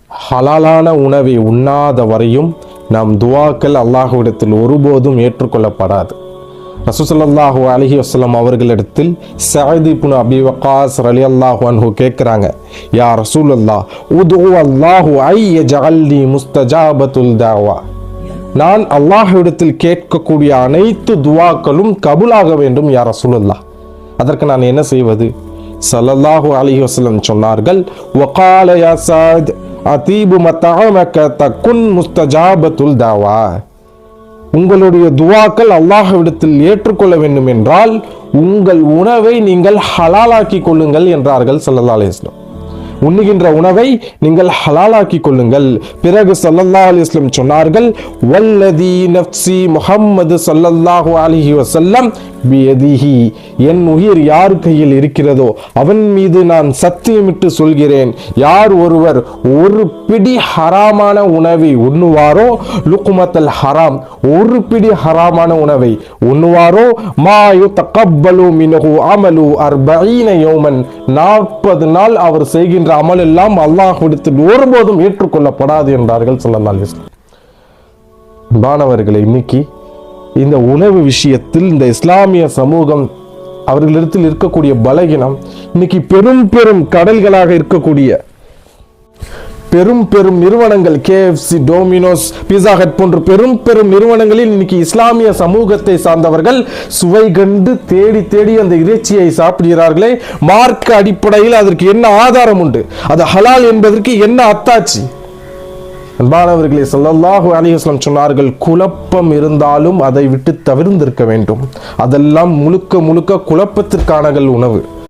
ஹலாலான உணவை உண்ணாத வரையும் நம் துவாக்கள் அல்லாஹ்விடத்தில் ஒருபோதும் ஏற்றுக்கொள்ளப்படாது. ரசூல் ஸல்லல்லாஹு அலைஹி வஸல்லம் அவர்களிடத்தில் சஅத் இப்னு அபி வக்காஸ் ரலியல்லாஹு அன்ஹு கேட்குறாங்க, யா ரசூலல்லாஹ் உது அல்லாஹு ஐ யஜஅல்னி முஸ்தஜாபத்துல் தஅவா, நான் அல்லாஹ்விடத்தில் கேட்கக்கூடிய அனைத்து துவாக்களும் கபூலாக வேண்டும் யா ரசூலல்லாஹ், அதற்கு நான் என்ன செய்வது? ஸல்லல்லாஹு அலைஹி வஸல்லம் சொன்னார்கள், வகால யா சஅத் அதீபு மத்அமக தகுன் முஸ்தஜாபத்துல் தஅவா, உங்களுடைய துவாக்கள் அல்லாஹ்விடத்தில் ஏற்றுக்கொள்ள வேண்டும் என்றால் உங்கள் உணவை நீங்கள் ஹலாலாக்கி கொள்ளுங்கள் என்றார்கள் ஸல்லல்லாஹு அலைஹி வஸல்லம். உண்ணுகின்ற உணவை நீங்கள் ஹலாலாக்கி கொள்ளுங்கள். பிறகு ஸல்லல்லாஹு அலைஹி வஸல்லம் சொன்னார்கள், வல்லதி நஃப்சி முஹம்மது ஸல்லல்லாஹு அலைஹி வஸல்லம் பியதிஹி, என் உயிர் யார் கையில் இருக்கிறதோ அவன் மீது நான் சத்தியமிட்டு சொல்கிறேன், யார் ஒருவர் ஒரு பிடி ஹராமான உணவை உண்ணுவாரோ, லுக்மத்தல் ஹராம், ஒரு பிடி ஹராமான உணவை உண்ணுவாரோ, மா யுதகப்பலு மின்ஹு அமலு 40 யௌமன், 40 நாள் அவர் செய்கின்ற அமல் எல்லாம் அல்லாஹ்விடத்தில் ஒருபோதும் ஏற்றுக்கொள்ளப்படாது என்றார்கள் ஸல்லல்லாஹு அலைஹி வஸல்லம். மாணவர்களே, இன்னைக்கு இந்த உணவு விஷயத்தில் இந்த இஸ்லாமிய சமூகம் அவர்களிடத்தில் இருக்கக்கூடிய பலகீனம், இன்னைக்கு பெரும் பெரும் கடல்களாக இருக்கக்கூடிய பெரும் பெரும் நிறுவனங்கள், KFC, டோமினோஸ், பீஸா ஹட் போன்ற பெரும் பெரும் நிறுவனங்களில் இன்னைக்கு இஸ்லாமிய சமூகத்தை சார்ந்தவர்கள் சுவை கண்டு தேடி தேடி அந்த இறைச்சியை சாப்பிடுகிறார்களே, மார்க்க அடிப்படையில் அதற்கு என்ன ஆதாரம் உண்டு? அது ஹலால் என்பதற்கு என்ன அத்தாட்சி? அன்பானவர்களே, ஸல்லல்லாஹு அலைஹி வஸல்லம் சொன்னார்கள், குழப்பம் இருந்தாலும் அதை விட்டு தவிர்ந்திருக்க வேண்டும். அதெல்லாம் முழுக்க முழுக்க குழப்பத்திற்கான உணவு.